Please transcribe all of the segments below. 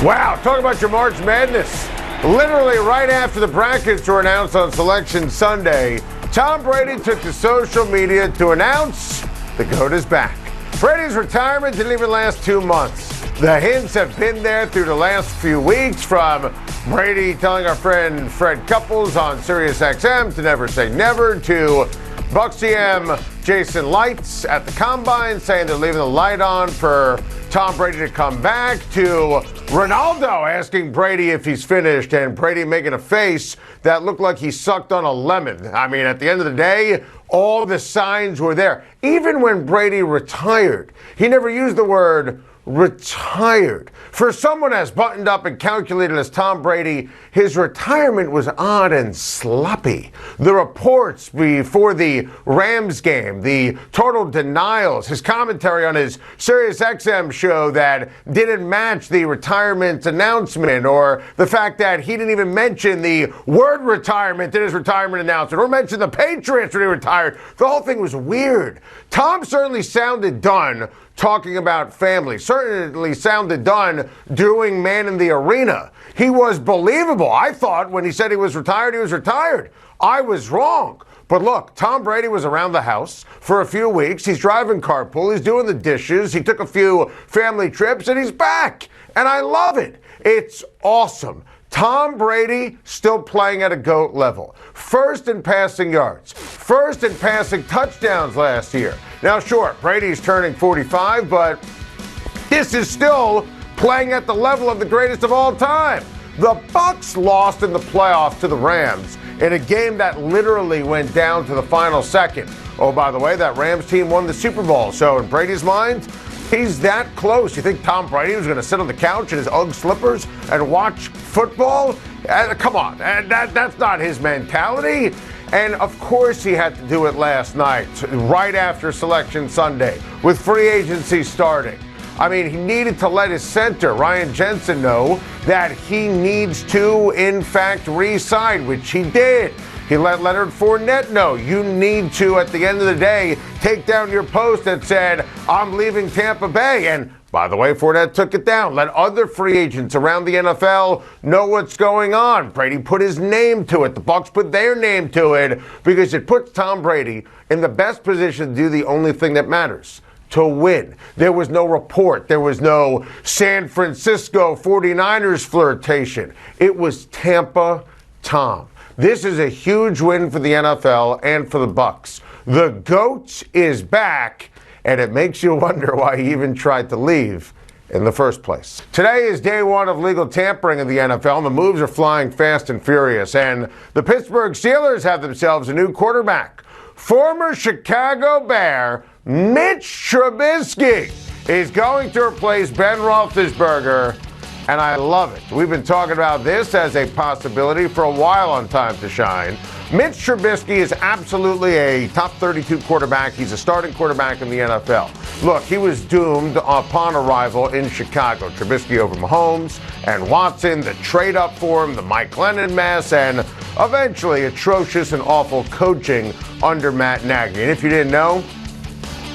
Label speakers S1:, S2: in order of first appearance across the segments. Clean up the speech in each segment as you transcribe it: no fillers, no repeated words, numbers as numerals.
S1: Wow, talk about your March Madness. Literally right after the brackets were announced on Selection Sunday, Tom Brady took to social media to announce the GOAT is back. Brady's retirement didn't even last 2 months. The hints have been there through the last few weeks, from Brady telling our friend Fred Couples on Sirius XM to never say never, to Bucs GM Jason Lights at the Combine saying they're leaving the light on for Tom Brady to come back, to Ronaldo asking Brady if he's finished and Brady making a face that looked like he sucked on a lemon. I mean, at the end of the day, all the signs were there. Even when Brady retired, he never used the word retired. For someone as buttoned up and calculated as Tom Brady, his retirement was odd and sloppy. The reports before the Rams game, the total denials, his commentary on his Sirius XM show that didn't match the retirement announcement, or the fact that he didn't even mention the word retirement in his retirement announcement, or mention the Patriots when he retired. The whole thing was weird. Tom certainly sounded done talking about family, certainly sounded done doing Man in the Arena. He was believable. I thought when he said he was retired, he was retired. I was wrong. But look, Tom Brady was around the house for a few weeks. He's driving carpool. He's doing the dishes. He took a few family trips, and he's back. And I love it. It's awesome. Tom Brady still playing at a GOAT level. First in passing yards. First in passing touchdowns last year. Now, sure, Brady's turning 45, but this is still playing at the level of the greatest of all time. The Bucs lost in the playoffs to the Rams in a game that literally went down to the final second. Oh, by the way, that Rams team won the Super Bowl. So in Brady's mind, he's that close. You think Tom Brady was going to sit on the couch in his Ugg slippers and watch football? Come on, that's not his mentality. And of course he had to do it last night, right after Selection Sunday, with free agency starting. I mean, he needed to let his center, Ryan Jensen, know that he needs to, in fact, re-sign, which he did. He let Leonard Fournette know, you need to, at the end of the day, take down your post that said, I'm leaving Tampa Bay. And by the way, Fournette took it down. Let other free agents around the NFL know what's going on. Brady put his name to it. The Bucs put their name to it, because it puts Tom Brady in the best position to do the only thing that matters: to win. There was no report. There was no San Francisco 49ers flirtation. It was Tampa Tom. This is a huge win for the NFL and for the Bucs. The GOAT is back, and it makes you wonder why he even tried to leave in the first place. Today is day one of legal tampering in the NFL, and the moves are flying fast and furious. And the Pittsburgh Steelers have themselves a new quarterback. Former Chicago Bear Mitch Trubisky is going to replace Ben Roethlisberger, and I love it. We've been talking about this as a possibility for a while on Time to Shine. Mitch Trubisky is absolutely a top 32 quarterback. He's a starting quarterback in the NFL. Look, he was doomed upon arrival in Chicago. Trubisky over Mahomes and Watson, the trade up for him, the Mike Lennon mess, and eventually atrocious and awful coaching under Matt Nagy. And if you didn't know,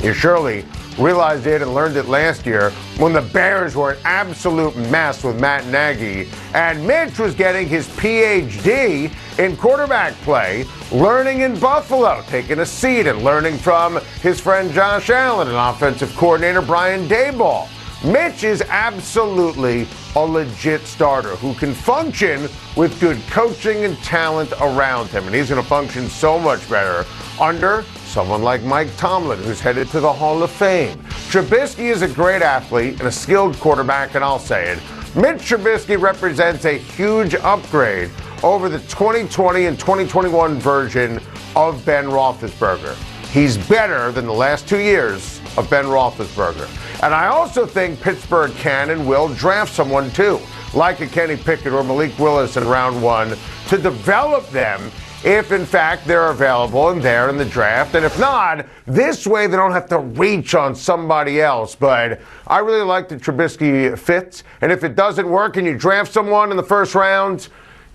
S1: you surely realized it and learned it last year when the Bears were an absolute mess with Matt Nagy, and Mitch was getting his PhD in quarterback play, learning in Buffalo, taking a seat and learning from his friend Josh Allen and offensive coordinator Brian Daboll. Mitch is absolutely a legit starter who can function with good coaching and talent around him, and he's going to function so much better under someone like Mike Tomlin, who's headed to the Hall of Fame. Trubisky is a great athlete and a skilled quarterback, and I'll say it. Mitch Trubisky represents a huge upgrade over the 2020 and 2021 version of Ben Roethlisberger. He's better than the last 2 years of Ben Roethlisberger. And I also think Pittsburgh can and will draft someone too, like a Kenny Pickett or Malik Willis in round one, to develop them if, in fact, they're available and they're in the draft. And if not, this way they don't have to reach on somebody else. But I really like the Trubisky fit. And if it doesn't work and you draft someone in the first round,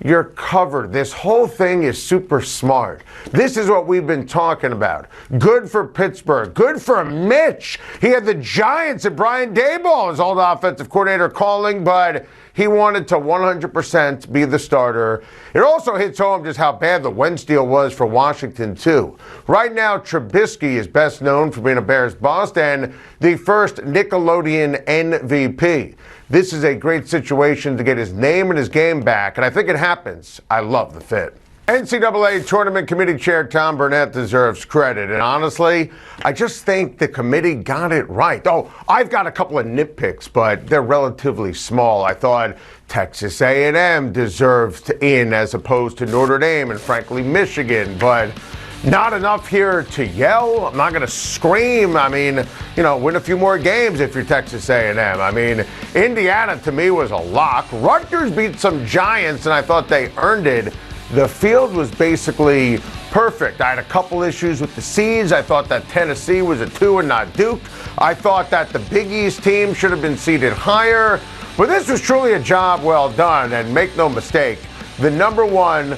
S1: you're covered. This whole thing is super smart. This is what we've been talking about. Good for Pittsburgh. Good for Mitch. He had the Giants and Brian Daboll, his old offensive coordinator, calling, but He wanted to 100% be the starter. It also hits home just how bad the Wentz deal was for Washington, too. Right now, Trubisky is best known for being a Bears bust and the first Nickelodeon MVP. This is a great situation to get his name and his game back, and I think it happens. I love the fit. NCAA Tournament Committee Chair Tom Brady deserves credit, and honestly, I just think the committee got it right. Oh, I've got a couple of nitpicks, but they're relatively small. I thought Texas A&M deserved in as opposed to Notre Dame and frankly Michigan, but not enough here to yell. I'm not going to scream. I mean, win a few more games if you're Texas A&M. I mean, Indiana to me was a lock. Rutgers beat some giants, and I thought they earned it. The field was basically perfect. I had a couple issues with the seeds. I thought that Tennessee was a 2 and not Duke. I thought that the Big East team should have been seeded higher. But this was truly a job well done. And make no mistake, the number one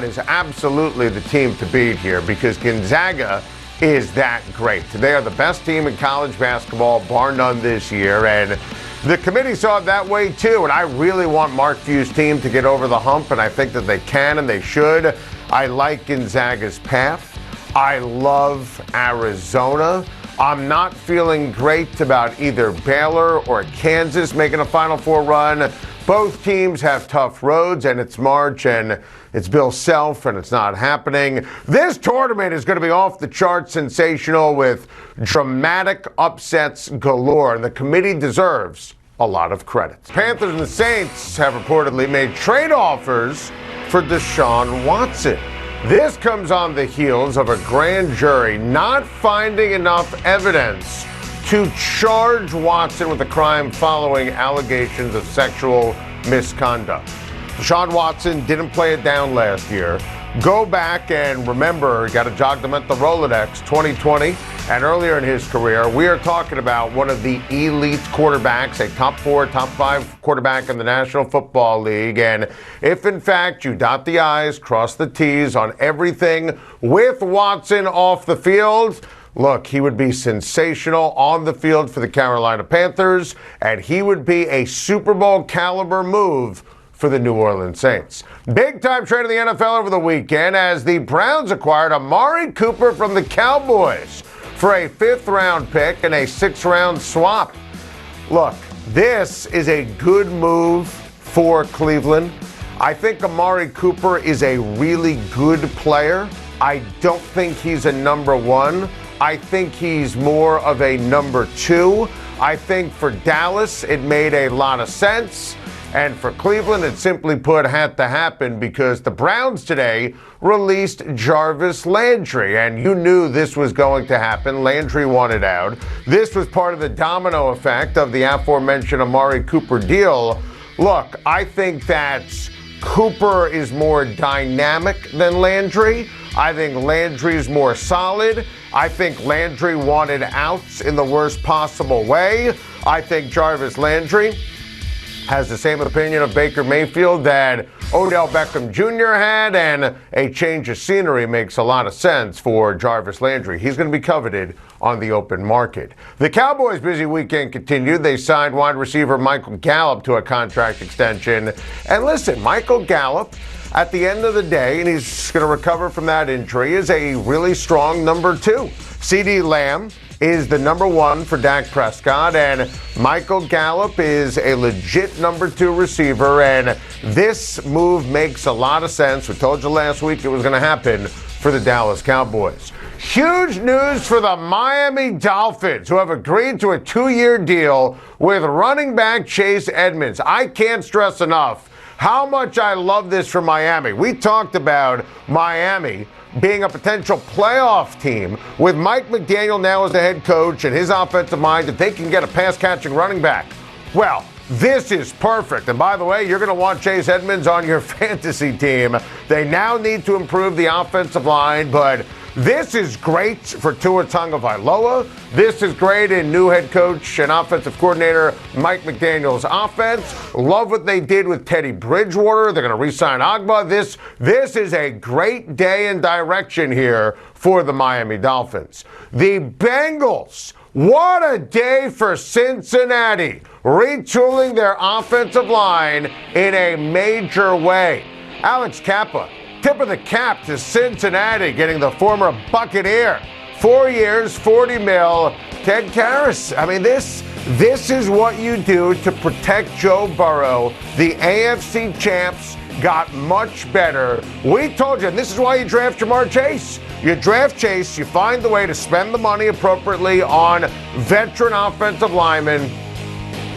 S1: is absolutely the team to beat here because Gonzaga is that great. They are the best team in college basketball, bar none this year. And the committee saw it that way, too, and I really want Mark Few's team to get over the hump, and I think that they can and they should. I like Gonzaga's path. I love Arizona. I'm not feeling great about either Baylor or Kansas making a Final Four run. Both teams have tough roads, and it's March, and it's Bill Self, and it's not happening. This tournament is going to be off the charts sensational with dramatic upsets galore, and the committee deserves a lot of credit. Panthers and the Saints have reportedly made trade offers for Deshaun Watson. This comes on the heels of a grand jury not finding enough evidence to charge Watson with a crime following allegations of sexual misconduct. Deshaun Watson didn't play it down last year. Go back and remember, got to jog the mental Rolodex, 2020 and earlier in his career, we are talking about one of the elite quarterbacks, a top 4, top 5 quarterback in the National Football League. And if, in fact, you dot the I's, cross the T's on everything with Watson off the field, look, he would be sensational on the field for the Carolina Panthers, and he would be a Super Bowl caliber move for the New Orleans Saints. Big-time trade in the NFL over the weekend as the Browns acquired Amari Cooper from the Cowboys for a 5th-round pick and a 6th-round swap. Look, this is a good move for Cleveland. I think Amari Cooper is a really good player. I don't think he's a number 1. I think he's more of a number 2. I think for Dallas, it made a lot of sense. And for Cleveland, it simply put had to happen because the Browns today released Jarvis Landry. And you knew this was going to happen. Landry wanted out. This was part of the domino effect of the aforementioned Amari Cooper deal. Look, I think that Cooper is more dynamic than Landry. I think Landry is more solid. I think Landry wanted outs in the worst possible way. I think Jarvis Landry has the same opinion of Baker Mayfield that Odell Beckham Jr. had, and a change of scenery makes a lot of sense for Jarvis Landry. He's going to be coveted on the open market. The Cowboys' busy weekend continued. They signed wide receiver Michael Gallup to a contract extension. And listen, Michael Gallup, at the end of the day, and he's going to recover from that injury, is a really strong number 2. CeeDee Lamb is the number 1 for Dak Prescott, and Michael Gallup is a legit number 2 receiver, and this move makes a lot of sense. We told you last week it was going to happen for the Dallas Cowboys. Huge news for the Miami Dolphins, who have agreed to a 2-year deal with running back Chase Edmonds. I can't stress enough how much I love this for Miami. We talked about Miami being a potential playoff team with Mike McDaniel now as the head coach and his offensive mind that they can get a pass-catching running back. Well, this is perfect. And by the way, you're going to want Chase Edmonds on your fantasy team. They now need to improve the offensive line, but this is great for Tua Tagovailoa. This is great in new head coach and offensive coordinator Mike McDaniel's offense. Love what they did with Teddy Bridgewater. They're going to re-sign Agba. This is a great day and direction here for the Miami Dolphins. The Bengals What a day for Cincinnati, retooling their offensive line in a major way. Alex Kappa, tip of the cap to Cincinnati, getting the former Buccaneer. 4 years, $40 million. Ted Karras. I mean, this is what you do to protect Joe Burrow. The AFC champs got much better. We told you, and this is why you draft Jamar Chase. You draft Chase, you find the way to spend the money appropriately on veteran offensive linemen.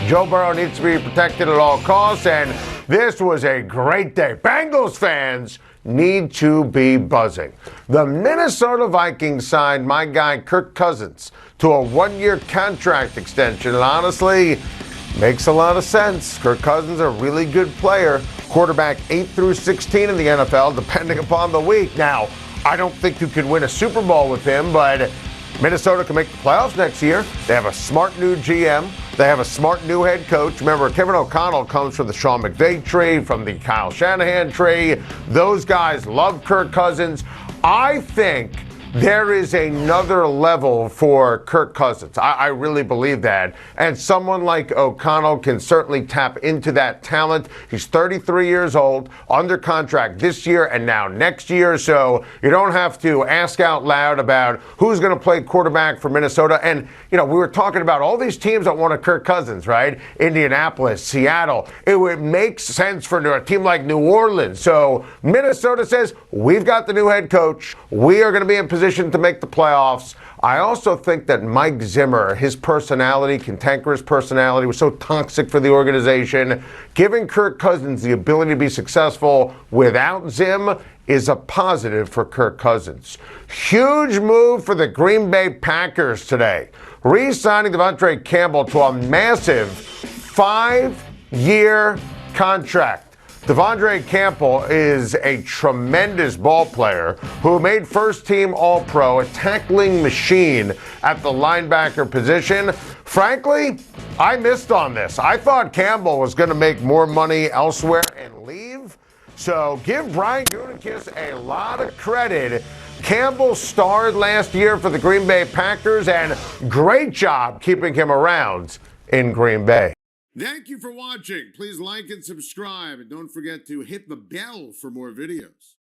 S1: Joe Burrow needs to be protected at all costs, and this was a great day. Bengals fans need to be buzzing. The Minnesota Vikings signed my guy Kirk Cousins to a one-year contract extension, and honestly, makes a lot of sense. Kirk Cousins, a really good player, quarterback 8 through 16 in the NFL, depending upon the week. Now, I don't think you can win a Super Bowl with him, but Minnesota can make the playoffs next year. They have a smart new GM. They have a smart new head coach. Remember, Kevin O'Connell comes from the Sean McVay tree, from the Kyle Shanahan tree. Those guys love Kirk Cousins. I think there is another level for Kirk Cousins. I really believe that. And someone like O'Connell can certainly tap into that talent. He's 33 years old, under contract this year and now next year. So you don't have to ask out loud about who's going to play quarterback for Minnesota. And, you know, we were talking about all these teams that want a Kirk Cousins, right? Indianapolis, Seattle. It would make sense for a team like New Orleans. So Minnesota says, we've got the new head coach. We are going to be in position to make the playoffs. I also think that Mike Zimmer, his personality, cantankerous personality, was so toxic for the organization. Giving Kirk Cousins the ability to be successful without Zim is a positive for Kirk Cousins. Huge move for the Green Bay Packers today. Re-signing Devontae Campbell to a massive 5-year contract. Devontae Campbell is a tremendous ball player who made first-team All-Pro, a tackling machine at the linebacker position. Frankly, I missed on this. I thought Campbell was going to make more money elsewhere and leave. So give Brian Gutekunst a lot of credit. Campbell starred last year for the Green Bay Packers, and great job keeping him around in Green Bay.
S2: Thank you for watching. Please like and subscribe, and don't forget to hit the bell for more videos.